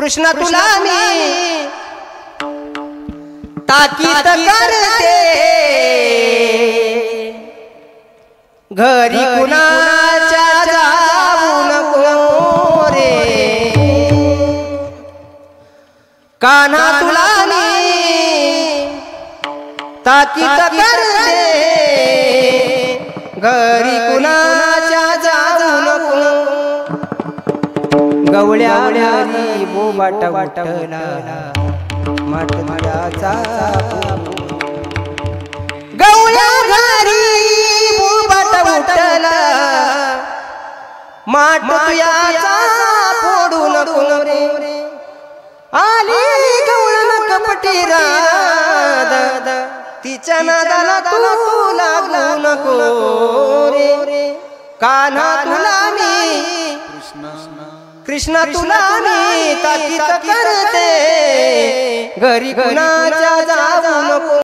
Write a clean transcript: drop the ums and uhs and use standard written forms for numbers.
कृष्णा तुला मी ताकीद करते, घरी कुणाच्या जाऊ नको रे। कान्हा तुला मी ताकीद करते, घरी कुणाच्या जाऊ नको। गवळ्या घरी बोबाट उठला माटमाळ्याचा, गवळ्या घरी बोबाट उठला माटमाळ्याचा फोडू नको रे। आली गवळण कपटी राध, तिच्या नादाला तू लागू नको रे। कान्हा तुला मी कृष्णा तुला मी ताकीद करते, घरी कुणाच्या जाऊ नको।